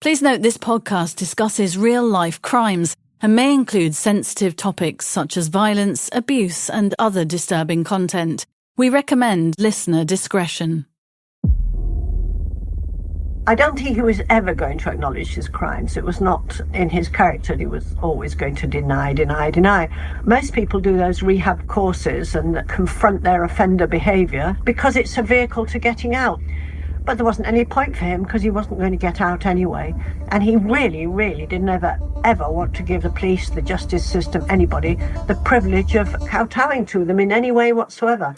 Please note this podcast discusses real-life crimes and may include sensitive topics such as violence, abuse, and other disturbing content. We recommend listener discretion. I don't think he was ever going to acknowledge his crimes. It was not in his character. He was always going to deny. Most people do those rehab courses and confront their offender behaviour because it's a vehicle to getting out. But there wasn't any point for him because he wasn't going to get out anyway. And he really didn't ever want to give the police, the justice system, anybody, the privilege of kowtowing to them in any way whatsoever.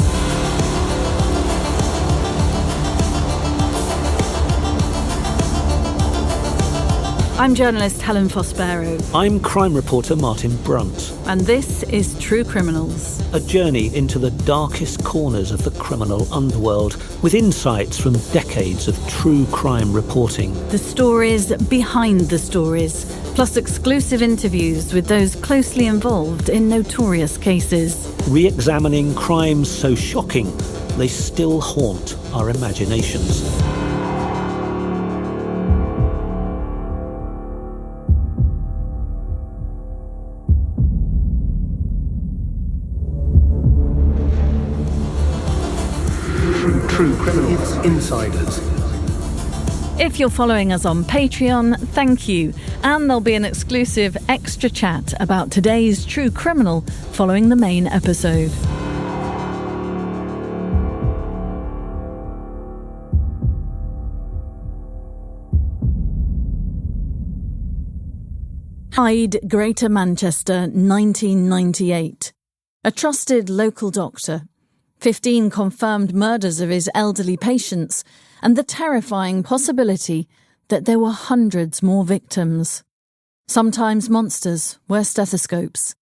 I'm journalist Helen Fospero. I'm crime reporter Martin Brunt. And this is True Criminals. A journey into the darkest corners of the criminal underworld with insights from decades of true crime reporting. The stories behind the stories, plus exclusive interviews with those closely involved in notorious cases. Re-examining crimes so shocking they still haunt our imaginations. True Criminals Insiders. If you're following us on Patreon, thank you. And there'll be an exclusive extra chat about today's true criminal following the main episode. Hyde, Greater Manchester, 1998. A trusted local doctor. 15 confirmed murders of his elderly patients, and the terrifying possibility that there were hundreds more victims. Sometimes monsters wear stethoscopes.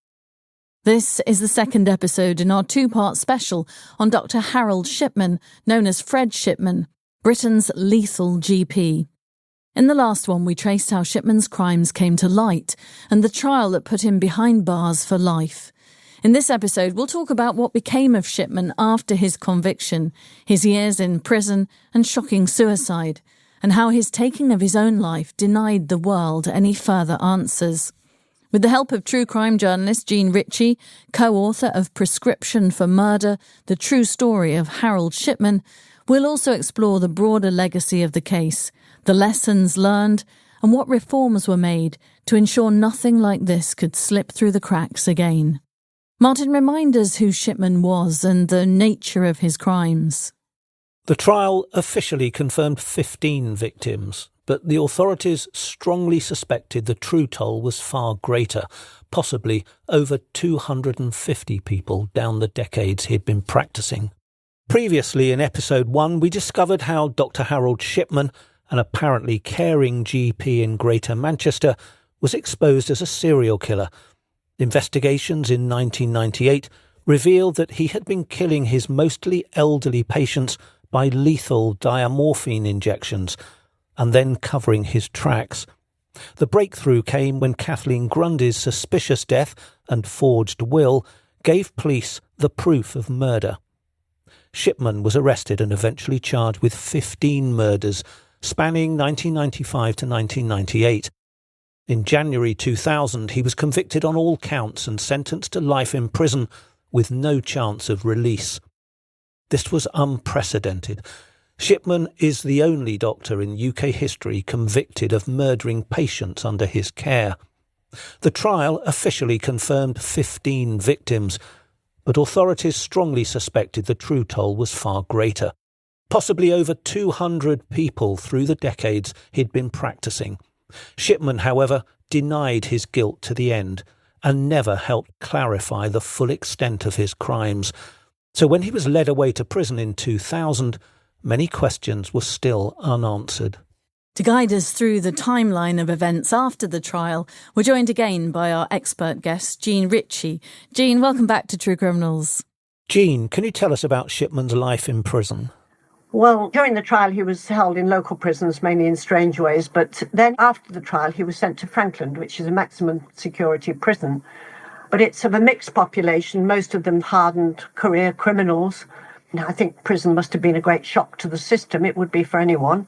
This is the second episode in our two-part special on Dr. Harold Shipman, known as Fred Shipman, Britain's lethal GP. In the last one, we traced how Shipman's crimes came to light and the trial that put him behind bars for life. In this episode, we'll talk about what became of Shipman after his conviction, his years in prison and shocking suicide, and how his taking of his own life denied the world any further answers. With the help of true crime journalist Jean Ritchie, co-author of Prescription for Murder, The True Story of Harold Shipman, we'll also explore the broader legacy of the case, the lessons learned, and what reforms were made to ensure nothing like this could slip through the cracks again. Martin, remind us who Shipman was and the nature of his crimes. The trial officially confirmed 15 victims, but the authorities strongly suspected the true toll was far greater, possibly over 250 people down the decades he'd been practising. Previously, in episode 1, we discovered how Dr. Harold Shipman, an apparently caring GP in Greater Manchester, was exposed as a serial killer. Investigations in 1998 revealed that he had been killing his mostly elderly patients by lethal diamorphine injections and then covering his tracks. The breakthrough came when Kathleen Grundy's suspicious death and forged will gave police the proof of murder. Shipman was arrested and eventually charged with 15 murders spanning 1995 to 1998. In January 2000, he was convicted on all counts and sentenced to life in prison with no chance of release. This was unprecedented. Shipman is the only doctor in UK history convicted of murdering patients under his care. The trial officially confirmed 15 victims, but authorities strongly suspected the true toll was far greater. Possibly over 200 people through the decades he'd been practising. Shipman, however, denied his guilt to the end and never helped clarify the full extent of his crimes. So when he was led away to prison in 2000, many questions were still unanswered. To guide us through the timeline of events after the trial, we're joined again by our expert guest, Jean Ritchie. Jean, welcome back to True Criminals. Jean, can you tell us about Shipman's life in prison? Well, during the trial, he was held in local prisons, mainly in Strangeways, but then after the trial, he was sent to Frankland, which is a maximum security prison. But it's of a mixed population, most of them hardened career criminals. Now, I think prison must have been a great shock to the system. It would be for anyone.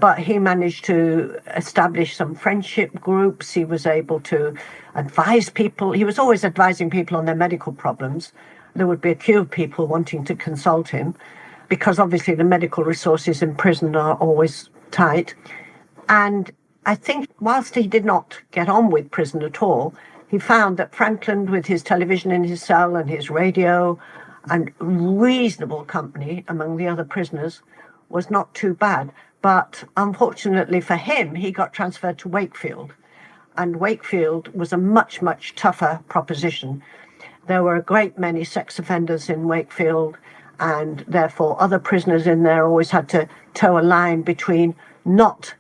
But he managed to establish some friendship groups. He was able to advise people. He was always advising people on their medical problems. There would be a queue of people wanting to consult him because obviously the medical resources in prison are always tight. And I think whilst he did not get on with prison at all, he found that Franklin, with his television in his cell and his radio and reasonable company among the other prisoners, was not too bad. But unfortunately for him, he got transferred to Wakefield. And Wakefield was a much, much tougher proposition. There were a great many sex offenders in Wakefield, and therefore other prisoners in there always had to toe a line between not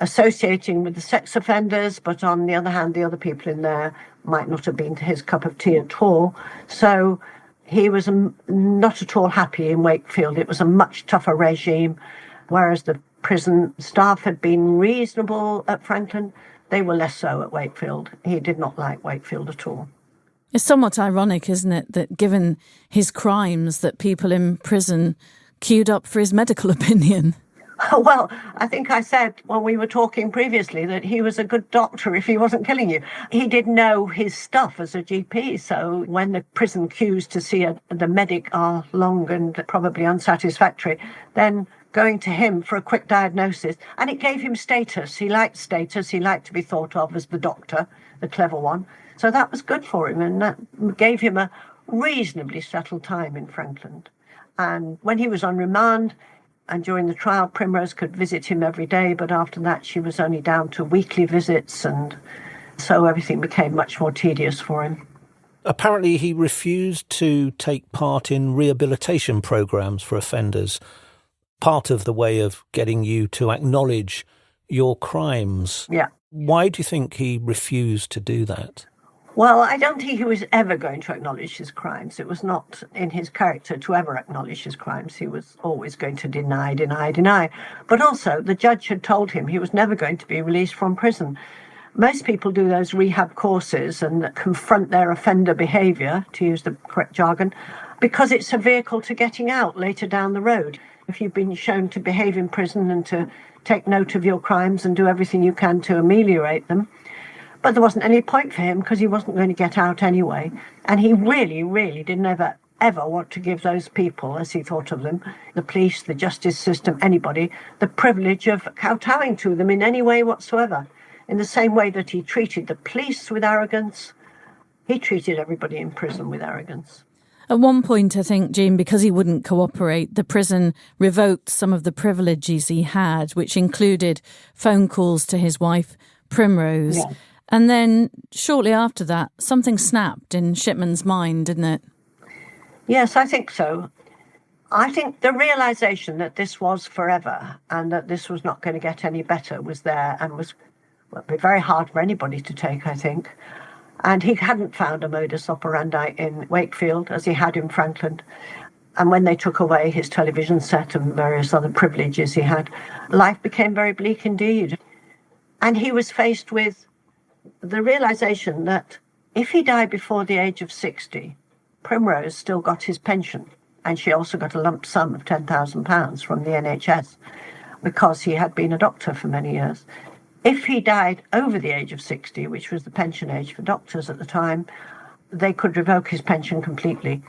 associating with the sex offenders, but on the other hand, the other people in there might not have been his cup of tea at all. So he was not at all happy in Wakefield. It was a much tougher regime. Whereas the prison staff had been reasonable at Franklin, they were less so at Wakefield. He did not like Wakefield at all. It's somewhat ironic, isn't it, that given his crimes, that people in prison queued up for his medical opinion? Well, I think I said when we were talking previously that he was a good doctor if he wasn't killing you. He did know his stuff as a GP, so when the prison queues to see the medic are long and probably unsatisfactory, then going to him for a quick diagnosis, and it gave him status. He liked status. He liked to be thought of as the doctor, the clever one. So that was good for him, and that gave him a reasonably settled time in Franklin. And when he was on remand, and during the trial, Primrose could visit him every day, but after that she was only down to weekly visits, and so everything became much more tedious for him. Apparently he refused to take part in rehabilitation programs for offenders. Part of the way of getting you to acknowledge your crimes. Yeah. Why do you think he refused to do that? Well, I don't think he was ever going to acknowledge his crimes. It was not in his character to ever acknowledge his crimes. He was always going to deny. But also, the judge had told him he was never going to be released from prison. Most people do those rehab courses and confront their offender behaviour, to use the correct jargon, because it's a vehicle to getting out later down the road. If you've been shown to behave in prison and to take note of your crimes and do everything you can to ameliorate them. But there wasn't any point for him because he wasn't going to get out anyway. And he really, really didn't ever want to give those people, as he thought of them, the police, the justice system, anybody, the privilege of kowtowing to them in any way whatsoever. In the same way that he treated the police with arrogance, he treated everybody in prison with arrogance. At one point, I think, Jean, because he wouldn't cooperate, the prison revoked some of the privileges he had, which included phone calls to his wife, Primrose. Yeah. And then shortly after that, something snapped in Shipman's mind, didn't it? Yes, I think so. I think the realisation that this was forever and that this was not going to get any better was there and was be very hard for anybody to take, I think. And he hadn't found a modus operandi in Wakefield as he had in Franklin. And when they took away his television set and various other privileges he had, life became very bleak indeed. And he was faced with the realisation that if he died before the age of 60, Primrose still got his pension. And she also got a lump sum of £10,000 from the NHS because he had been a doctor for many years. If he died over the age of 60, which was the pension age for doctors at the time, they could revoke his pension completely.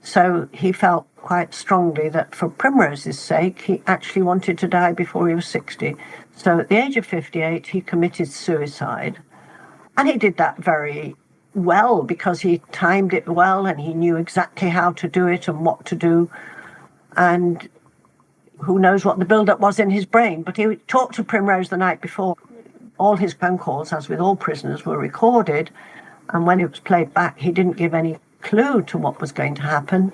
So he felt quite strongly that for Primrose's sake, he actually wanted to die before he was 60. So at the age of 58, he committed suicide. And he did that very well because he timed it well and he knew exactly how to do it and what to do. And who knows what the build-up was in his brain. But he talked to Primrose the night before. All his phone calls, as with all prisoners, were recorded, and when it was played back, he didn't give any clue to what was going to happen,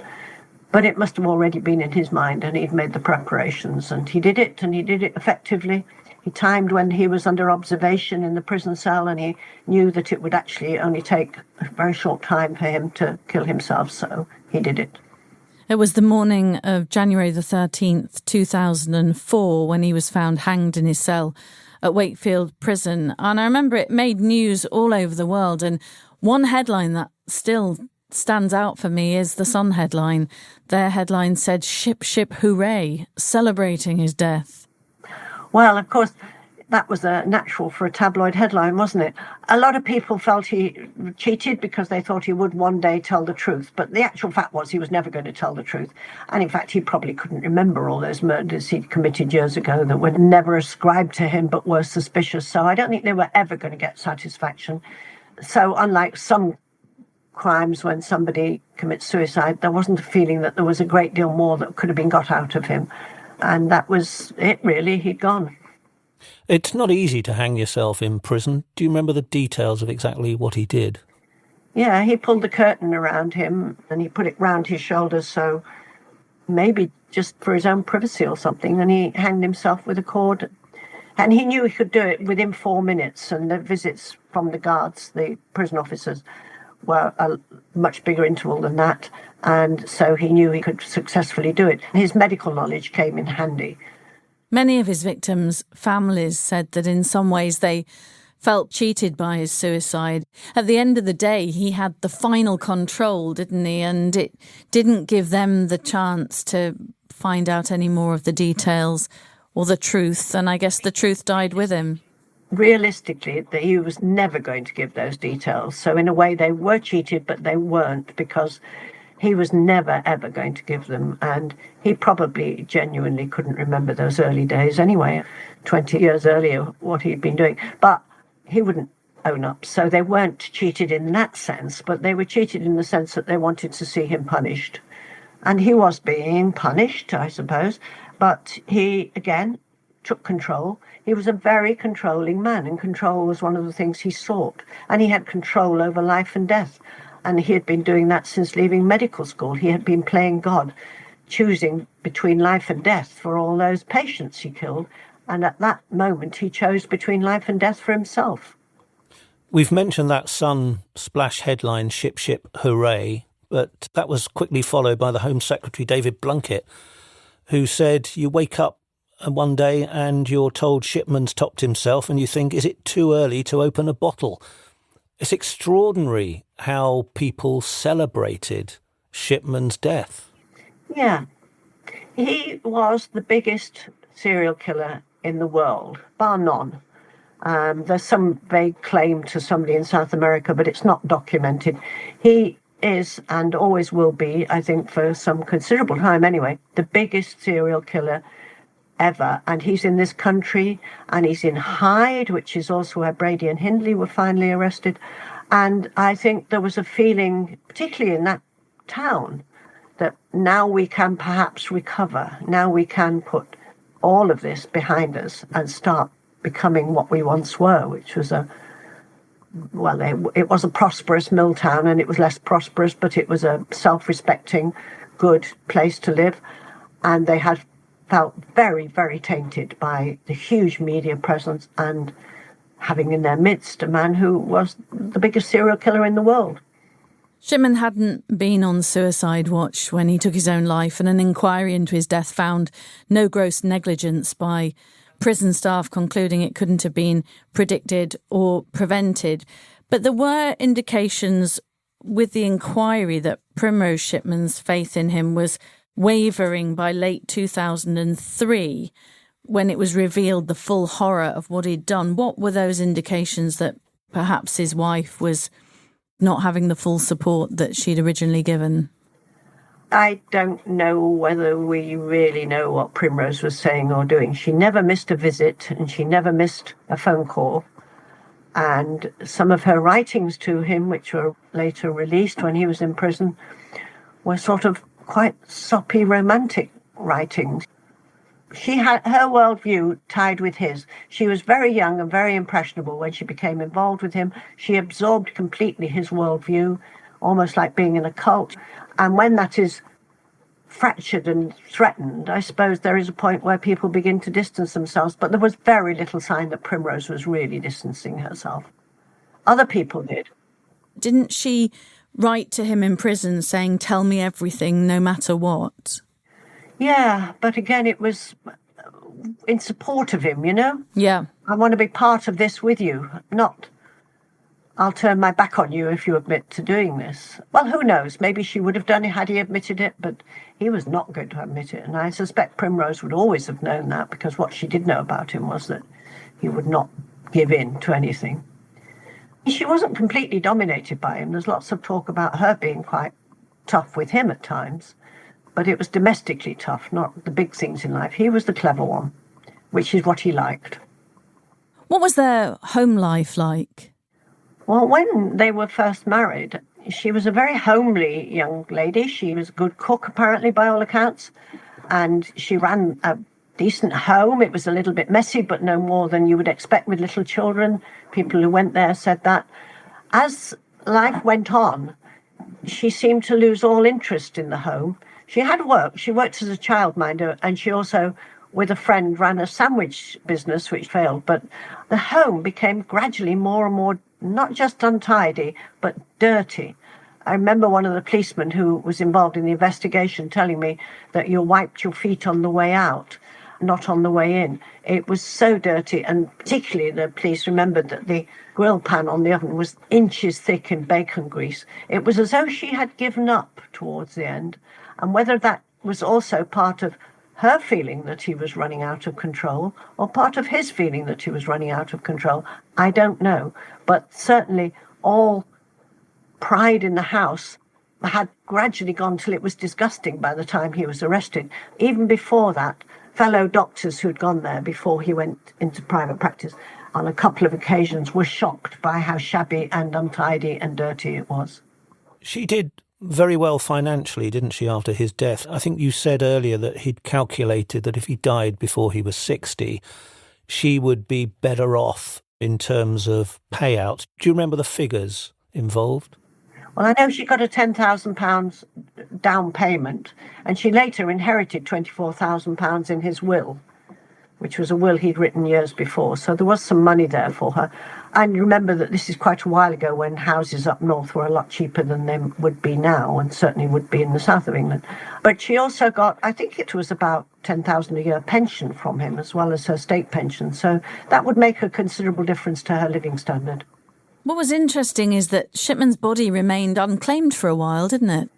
but it must have already been in his mind, and he'd made the preparations, and he did it effectively. He timed when he was under observation in the prison cell, and he knew that it would actually only take a very short time for him to kill himself, so he did it. It was the morning of January the 13th, 2004, when he was found hanged in his cell at Wakefield Prison. And I remember it made news all over the world. And one headline that still stands out for me is the Sun headline. Their headline said, "Ship, ship, hooray," celebrating his death. Well, of course, that was a natural for a tabloid headline, wasn't it? A lot of people felt he cheated because they thought he would one day tell the truth. But the actual fact was he was never going to tell the truth. And in fact, he probably couldn't remember all those murders he'd committed years ago that were never ascribed to him but were suspicious. So I don't think they were ever going to get satisfaction. So unlike some crimes when somebody commits suicide, there wasn't a feeling that there was a great deal more that could have been got out of him. And that was it, really. He'd gone. It's not easy to hang yourself in prison. Do you remember the details of exactly what he did? Yeah, he pulled the curtain around him and he put it round his shoulders, so maybe just for his own privacy or something, and he hanged himself with a cord. And he knew he could do it within 4 minutes, and the visits from the guards, the prison officers, were a much bigger interval than that, and so he knew he could successfully do it. His medical knowledge came in handy. Many of his victims' families said that in some ways they felt cheated by his suicide. At the end of the day, he had the final control, didn't he? And it didn't give them the chance to find out any more of the details or the truth, and I guess the truth died with him. Realistically, he was never going to give those details. So in a way, they were cheated, but they weren't, because he was never, ever going to give them. And he probably genuinely couldn't remember those early days anyway, 20 years earlier, what he'd been doing. But he wouldn't own up. So they weren't cheated in that sense, but they were cheated in the sense that they wanted to see him punished. And he was being punished, I suppose. But he, again, took control. He was a very controlling man, and control was one of the things he sought. And he had control over life and death. And he had been doing that since leaving medical school. He had been playing God, choosing between life and death for all those patients he killed. And at that moment, he chose between life and death for himself. We've mentioned that Sun splash headline, Ship, Ship, Hooray, but that was quickly followed by the Home Secretary, David Blunkett, who said you wake up one day and you're told Shipman's topped himself and you think, is it too early to open a bottle? It's extraordinary how people celebrated Shipman's death. Yeah. He was the biggest serial killer in the world, bar none. There's some vague claim to somebody in South America, but it's not documented. He is, and always will be, I think for some considerable time anyway, the biggest serial killer ever. And he's in this country, and he's in Hyde, which is also where Brady and Hindley were finally arrested. And I think there was a feeling, particularly in that town, that now we can perhaps recover. Now we can put all of this behind us and start becoming what we once were, which was it was a prosperous mill town, and it was less prosperous, but it was a self-respecting, good place to live. And they had felt very, very tainted by the huge media presence and having in their midst a man who was the biggest serial killer in the world. Shipman hadn't been on suicide watch when he took his own life, and an inquiry into his death found no gross negligence by prison staff, concluding it couldn't have been predicted or prevented. But there were indications with the inquiry that Primrose Shipman's faith in him was wavering by late 2003, when it was revealed the full horror of what he'd done. What were those indications that perhaps his wife was not having the full support that she'd originally given? I don't know whether we really know what Primrose was saying or doing. She never missed a visit, and she never missed a phone call. And some of her writings to him, which were later released when he was in prison, were sort of quite soppy romantic writings. She had her worldview tied with his. She was very young and very impressionable when she became involved with him. She absorbed completely his worldview, almost like being in a cult. And when that is fractured and threatened, I suppose there is a point where people begin to distance themselves. But there was very little sign that Primrose was really distancing herself. Other people did. Didn't she write to him in prison saying, tell me everything, no matter what? Yeah, but again, it was in support of him, you know? Yeah. I want to be part of this with you, not I'll turn my back on you if you admit to doing this. Well, who knows? Maybe she would have done it had he admitted it, but he was not going to admit it. And I suspect Primrose would always have known that, because what she did know about him was that he would not give in to anything. She wasn't completely dominated by him. There's lots of talk about her being quite tough with him at times, but it was domestically tough, not the big things in life. He was the clever one, which is what he liked. What was their home life like? Well, when they were first married, she was a very homely young lady. She was a good cook, apparently, by all accounts, and she ran a decent home. It was a little bit messy, but no more than you would expect with little children. People who went there said that. As life went on, she seemed to lose all interest in the home. She had work. She worked as a childminder, and she also, with a friend, ran a sandwich business, which failed. But the home became gradually more and more not just untidy, but dirty. I remember one of the policemen who was involved in the investigation telling me that you wiped your feet on the way out, not on the way in. It was so dirty, and particularly the police remembered that the grill pan on the oven was inches thick in bacon grease. It was as though she had given up towards the end, and whether that was also part of her feeling that he was running out of control, or part of his feeling that he was running out of control, I don't know. But certainly all pride in the house had gradually gone till it was disgusting by the time he was arrested. Even before that, fellow doctors who'd gone there before he went into private practice on a couple of occasions were shocked by how shabby and untidy and dirty it was. She did very well financially, didn't she, after his death? I think you said earlier that he'd calculated that if he died before he was 60, she would be better off in terms of payouts. Do you remember the figures involved? Well, I know she got a £10,000 down payment, and she later inherited £24,000 in his will, which was a will he'd written years before. So there was some money there for her. And remember that this is quite a while ago when houses up north were a lot cheaper than they would be now, and certainly would be in the south of England. But she also got, I think it was about £10,000 a year pension from him, as well as her state pension. So that would make a considerable difference to her living standard. What was interesting is that Shipman's body remained unclaimed for a while, didn't it?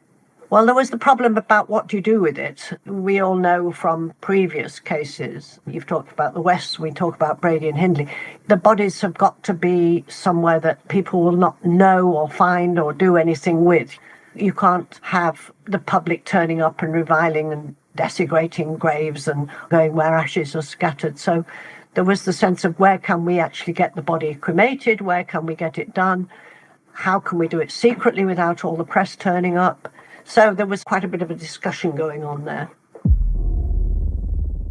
Well, there was the problem about what do you do with it. We all know from previous cases, you've talked about the West, we talk about Brady and Hindley, the bodies have got to be somewhere that people will not know or find or do anything with. You can't have the public turning up and reviling and desecrating graves and going where ashes are scattered. So there was the sense of where can we actually get the body cremated, where can we get it done, how can we do it secretly without all the press turning up. So there was quite a bit of a discussion going on there.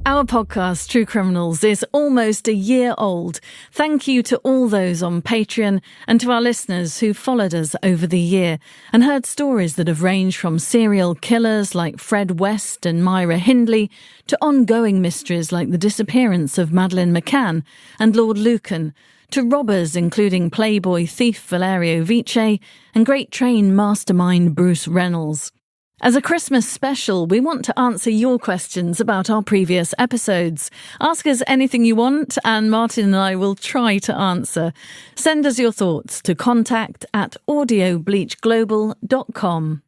Our podcast, True Criminals, is almost a year old. Thank you to all those on Patreon and to our listeners who followed us over the year and heard stories that have ranged from serial killers like Fred West and Myra Hindley to ongoing mysteries like the disappearance of Madeleine McCann and Lord Lucan, to robbers including Playboy thief Valerio Vice and Great Train mastermind Bruce Reynolds. As a Christmas special, we want to answer your questions about our previous episodes. Ask us anything you want, and Martin and I will try to answer. Send us your thoughts to contact@audiobleachglobal.com.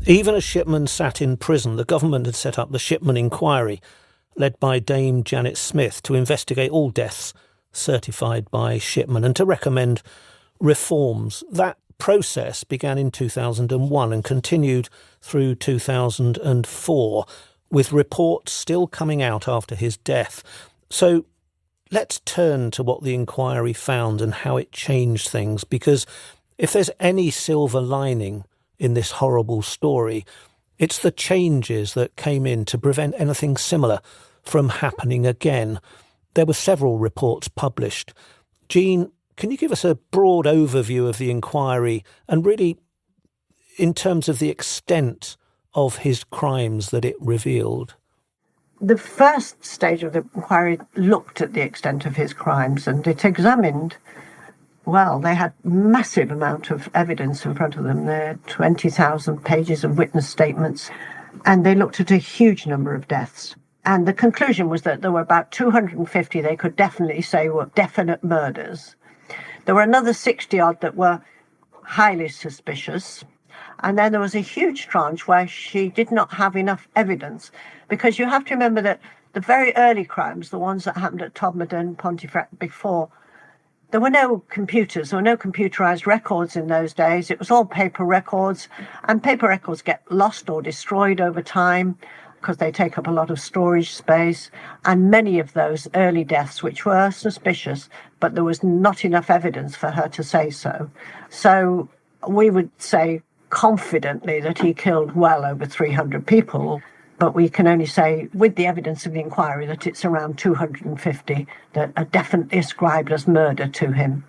Even as Shipman sat in prison, the government had set up the Shipman Inquiry, led by Dame Janet Smith, to investigate all deaths certified by Shipman and to recommend reforms. That process began in 2001 and continued through 2004, with reports still coming out after his death. So let's turn to what the inquiry found and how it changed things, because if there's any silver lining in this horrible story, it's the changes that came in to prevent anything similar from happening again. There were several reports published. Jean, can you give us a broad overview of the inquiry and really in terms of the extent of his crimes that it revealed? The first stage of the inquiry looked at the extent of his crimes, and it examined, well, they had massive amount of evidence in front of them. There are 20,000 pages of witness statements, and they looked at a huge number of deaths. And the conclusion was that there were about 250 they could definitely say were definite murders. There were another 60-odd that were highly suspicious. And then there was a huge tranche where she did not have enough evidence, because you have to remember that the very early crimes, the ones that happened at Todmorden, Pontefract before, there were no computers, there were no computerized records in those days. It was all paper records, and paper records get lost or destroyed over time because they take up a lot of storage space. And many of those early deaths, which were suspicious, but there was not enough evidence for her to say so. So we would say confidently that he killed well over 300 people, but we can only say with the evidence of the inquiry that it's around 250 that are definitely ascribed as murder to him.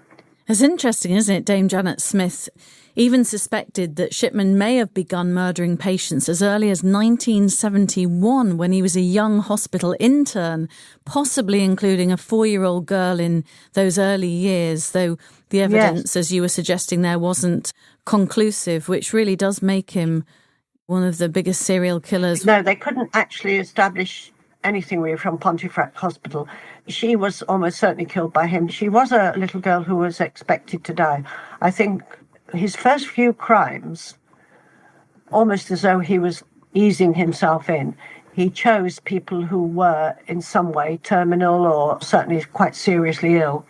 It's interesting, isn't it? Dame Janet Smith even suspected that Shipman may have begun murdering patients as early as 1971 when he was a young hospital intern, possibly including a 4-year-old girl in those early years, though the evidence, as you were suggesting there, wasn't conclusive, which really does make him one of the biggest serial killers. No, they couldn't actually establish anything really from Pontefract Hospital. She was almost certainly killed by him. She was a little girl who was expected to die. I think his first few crimes, almost as though he was easing himself in, he chose people who were in some way terminal or certainly quite seriously ill.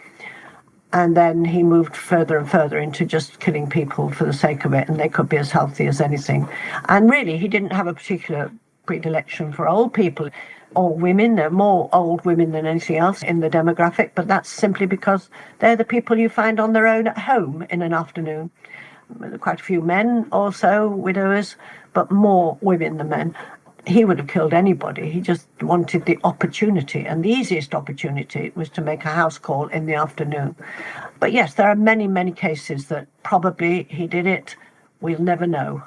And then he moved further and further into just killing people for the sake of it, and they could be as healthy as anything. And really, he didn't have a particular predilection for old people or women. There are more old women than anything else in the demographic, but that's simply because they're the people you find on their own at home in an afternoon. Quite a few men also, widowers, but more women than men. He would have killed anybody. He just wanted the opportunity, and the easiest opportunity was to make a house call in the afternoon. But yes, there are many, many cases that probably he did it. We'll never know.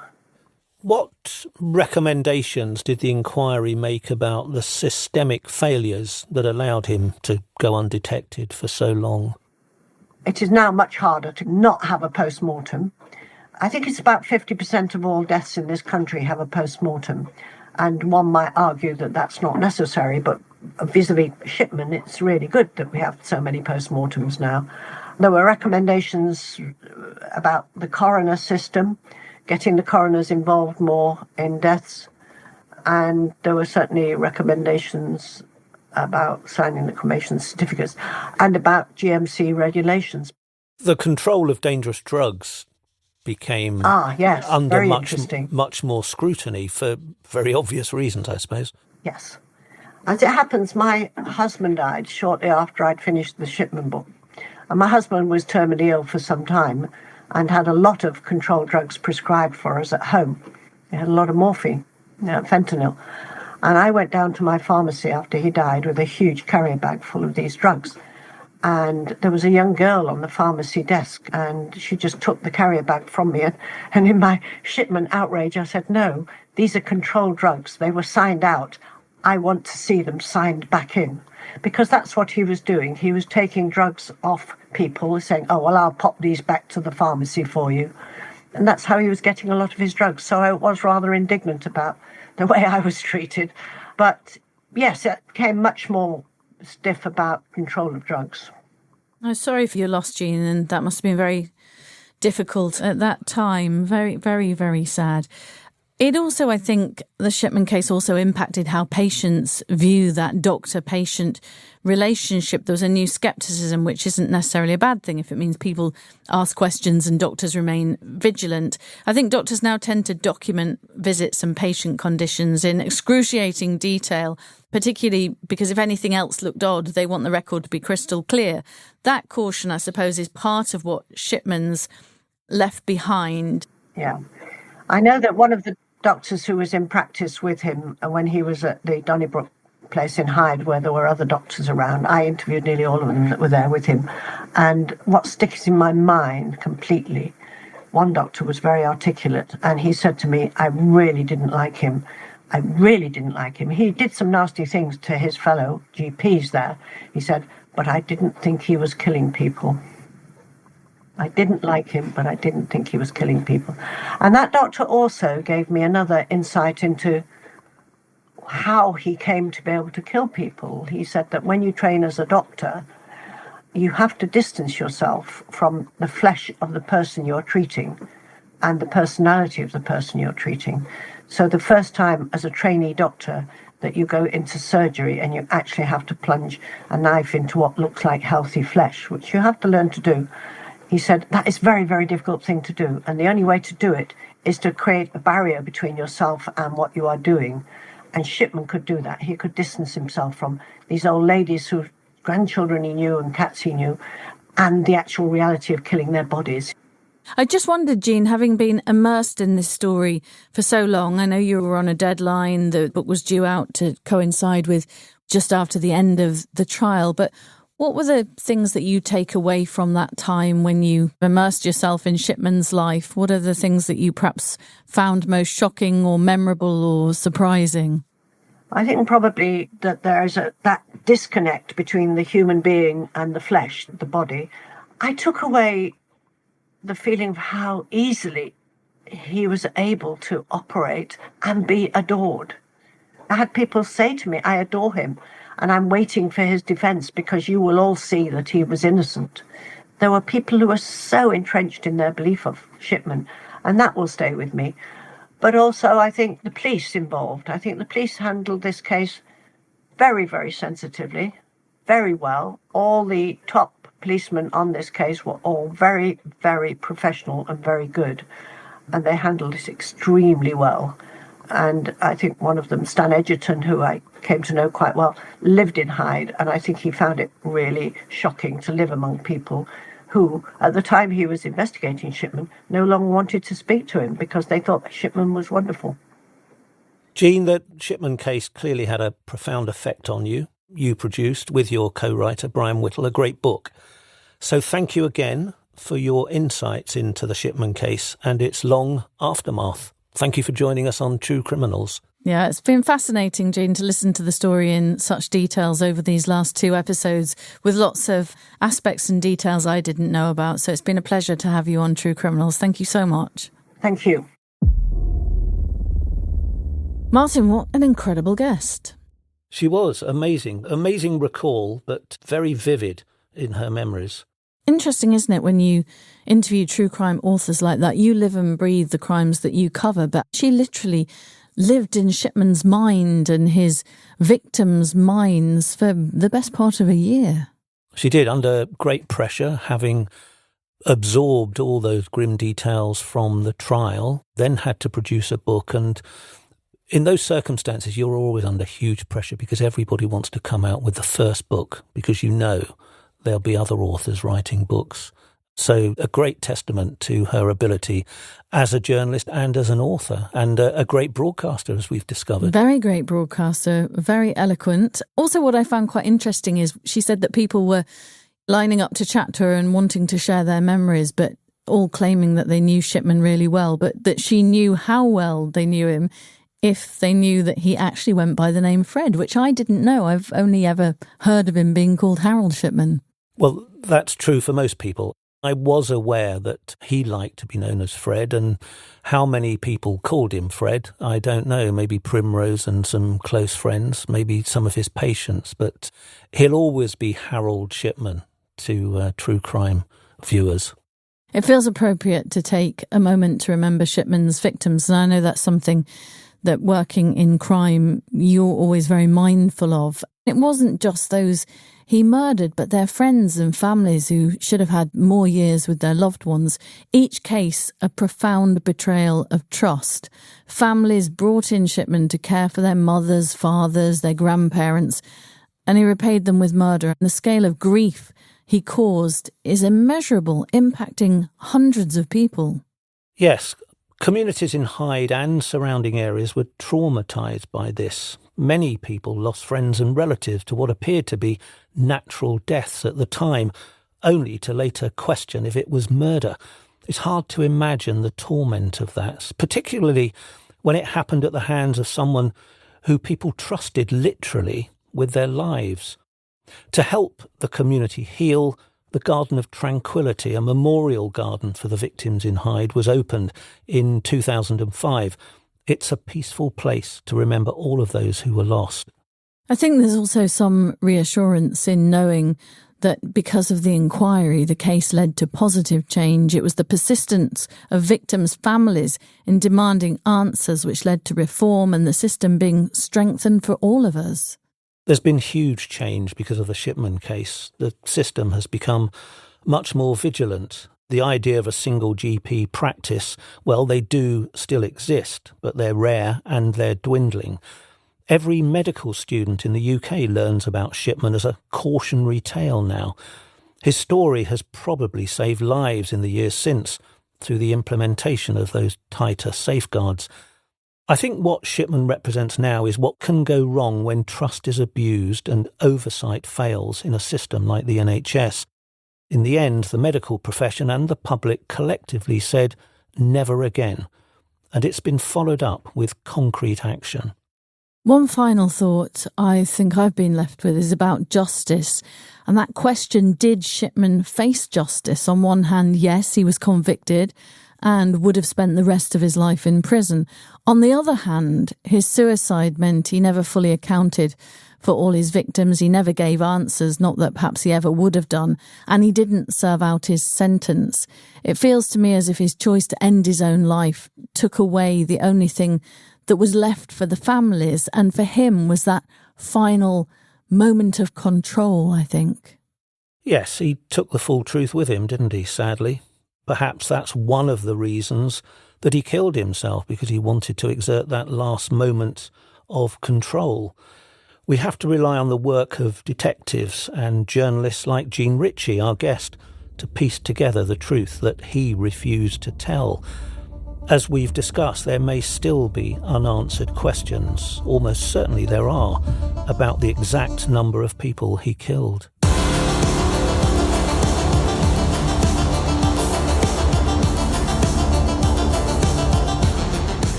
What recommendations did the inquiry make about the systemic failures that allowed him to go undetected for so long? It is now much harder to not have a post-mortem. I think it's about 50% of all deaths in this country have a post-mortem. And one might argue that that's not necessary, but vis-a-vis Shipman, it's really good that we have so many post-mortems now. There were recommendations about the coroner system, getting the coroners involved more in deaths. And there were certainly recommendations about signing the cremation certificates and about GMC regulations. The control of dangerous drugs became under very much more scrutiny for very obvious reasons, I suppose. Yes. As it happens, my husband died shortly after I'd finished the Shipman book. And my husband was terminally ill for some time and had a lot of controlled drugs prescribed for us at home. He had a lot of morphine, fentanyl. And I went down to my pharmacy after he died with a huge carrier bag full of these drugs. And there was a young girl on the pharmacy desk, and she just took the carrier bag from me. And in my Shipman outrage, I said, no, these are controlled drugs. They were signed out. I want to see them signed back in. Because that's what he was doing. He was taking drugs off people, saying, oh, well, I'll pop these back to the pharmacy for you. And that's how he was getting a lot of his drugs. So I was rather indignant about the way I was treated. But yes, it became much more stiff about control of drugs. I'm sorry for your loss, Jean, and that must have been very difficult at that time. Very, very, very sad. It also, I think, the Shipman case also impacted how patients view that doctor-patient relationship. There was a new scepticism, which isn't necessarily a bad thing if it means people ask questions and doctors remain vigilant. I think doctors now tend to document visits and patient conditions in excruciating detail, particularly because if anything else looked odd, they want the record to be crystal clear. That caution, I suppose, is part of what Shipman's left behind. Yeah. I know that one of the doctors who was in practice with him when he was at the Donnybrook place in Hyde, where there were other doctors around, I interviewed nearly all of them that were there with him. And what sticks in my mind completely, one doctor was very articulate, and he said to me, I really didn't like him. I really didn't like him. He did some nasty things to his fellow GPs there. He said, but I didn't think he was killing people. I didn't like him, but I didn't think he was killing people. And that doctor also gave me another insight into how he came to be able to kill people. He said that when you train as a doctor, you have to distance yourself from the flesh of the person you're treating and the personality of the person you're treating. So the first time as a trainee doctor that you go into surgery and you actually have to plunge a knife into what looks like healthy flesh, which you have to learn to do, he said that is a very, very difficult thing to do. And the only way to do it is to create a barrier between yourself and what you are doing. And Shipman could do that. He could distance himself from these old ladies whose grandchildren he knew and cats he knew, and the actual reality of killing their bodies. I just wondered, Jean, having been immersed in this story for so long, I know you were on a deadline, the book was due out to coincide with just after the end of the trial, but what were the things that you take away from that time when you immersed yourself in Shipman's life? What are the things that you perhaps found most shocking or memorable or surprising? I think probably that there is that disconnect between the human being and the flesh, the body. I took away the feeling of how easily he was able to operate and be adored. I had people say to me, I adore him, and I'm waiting for his defence because you will all see that he was innocent. There were people who were so entrenched in their belief of Shipman, and that will stay with me. But also, I think the police involved. I think the police handled this case very, very sensitively, very well. All the top policemen on this case were all very, very professional and very good. And they handled this extremely well. And I think one of them, Stan Edgerton, who I came to know quite well, lived in Hyde. And I think he found it really shocking to live among people who, at the time he was investigating Shipman, no longer wanted to speak to him because they thought Shipman was wonderful. Jean, the Shipman case clearly had a profound effect on you. You produced, with your co-writer Brian Whittle, a great book. So thank you again for your insights into the Shipman case and its long aftermath. Thank you for joining us on True Criminals. Yeah, it's been fascinating, Jean, to listen to the story in such details over these last 2 episodes with lots of aspects and details I didn't know about. So it's been a pleasure to have you on True Criminals. Thank you so much. Thank you. Martin, what an incredible guest. She was amazing. Amazing recall, but very vivid in her memories. Interesting, isn't it, when you interview true crime authors like that? You live and breathe the crimes that you cover, but she literally lived in Shipman's mind and his victims' minds for the best part of a year. She did, under great pressure, having absorbed all those grim details from the trial, then had to produce a book. And in those circumstances, you're always under huge pressure because everybody wants to come out with the first book because you know there'll be other authors writing books. So a great testament to her ability as a journalist and as an author, and a great broadcaster, as we've discovered. Very great broadcaster, very eloquent. Also, what I found quite interesting is she said that people were lining up to chat to her and wanting to share their memories, but all claiming that they knew Shipman really well, but that she knew how well they knew him if they knew that he actually went by the name Fred, which I didn't know. I've only ever heard of him being called Harold Shipman. Well, that's true for most people. I was aware that he liked to be known as Fred, and how many people called him Fred, I don't know. Maybe Primrose and some close friends, maybe some of his patients, but he'll always be Harold Shipman to true crime viewers. It feels appropriate to take a moment to remember Shipman's victims, and I know that's something that working in crime you're always very mindful of. It wasn't just those he murdered, but their friends and families who should have had more years with their loved ones. Each case a profound betrayal of trust. Families brought in Shipman to care for their mothers, fathers, their grandparents, and he repaid them with murder. And the scale of grief he caused is immeasurable, impacting hundreds of people. Yes, communities in Hyde and surrounding areas were traumatised by this. Many people lost friends and relatives to what appeared to be natural deaths at the time, only to later question if it was murder. It's hard to imagine the torment of that, particularly when it happened at the hands of someone who people trusted literally with their lives. To help the community heal, the Garden of Tranquility, a memorial garden for the victims in Hyde, was opened in 2005. It's a peaceful place to remember all of those who were lost. I think there's also some reassurance in knowing that because of the inquiry, the case led to positive change. It was the persistence of victims' families in demanding answers which led to reform and the system being strengthened for all of us. There's been huge change because of the Shipman case. The system has become much more vigilant. The idea of a single GP practice, well, they do still exist, but they're rare and they're dwindling. Every medical student in the UK learns about Shipman as a cautionary tale now. His story has probably saved lives in the years since through the implementation of those tighter safeguards. I think what Shipman represents now is what can go wrong when trust is abused and oversight fails in a system like the NHS. In the end, the medical profession and the public collectively said, never again. And it's been followed up with concrete action. One final thought I think I've been left with is about justice. And that question, did Shipman face justice? On one hand, yes, he was convicted and would have spent the rest of his life in prison. On the other hand, his suicide meant he never fully accounted for all his victims. He never gave answers, not that perhaps he ever would have done, and he didn't serve out his sentence. It feels to me as if his choice to end his own life took away the only thing that was left for the families, and for him was that final moment of control, I think. Yes, he took the full truth with him, didn't he, sadly? Perhaps that's one of the reasons that he killed himself, because he wanted to exert that last moment of control. We have to rely on the work of detectives and journalists like Jean Ritchie, our guest, to piece together the truth that he refused to tell. As we've discussed, there may still be unanswered questions, almost certainly there are, about the exact number of people he killed.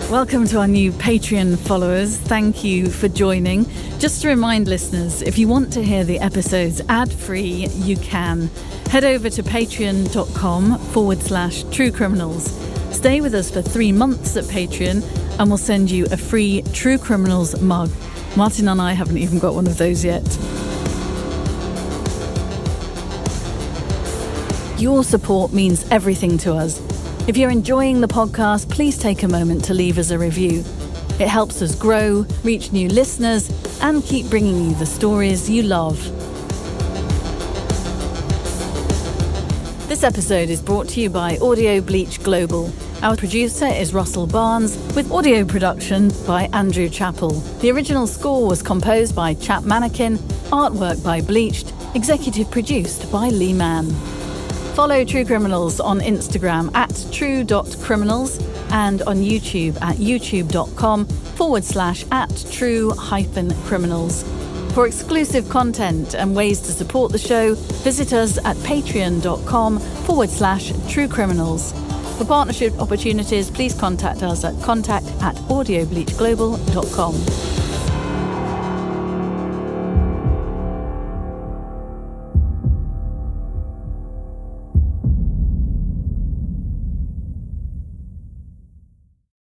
Welcome to our new Patreon followers. Thank you for joining. Just to remind listeners, if you want to hear the episodes ad-free, you can. Head over to patreon.com/True Criminals. Stay with us for 3 months at Patreon and we'll send you a free True Criminals mug. Martin and I haven't even got one of those yet. Your support means everything to us. If you're enjoying the podcast, please take a moment to leave us a review. It helps us grow, reach new listeners, and keep bringing you the stories you love. This episode is brought to you by Audio Bleach Global. Our producer is Russell Barnes, with audio production by Andrew Chappell. The original score was composed by Chap Mannequin, artwork by Bleached, executive produced by Lee Mann. Follow True Criminals on Instagram at true.criminals and on YouTube at youtube.com/@true-criminals. For exclusive content and ways to support the show, visit us at patreon.com/True Criminals. For partnership opportunities, please contact us at contact@audiobleachglobal.com.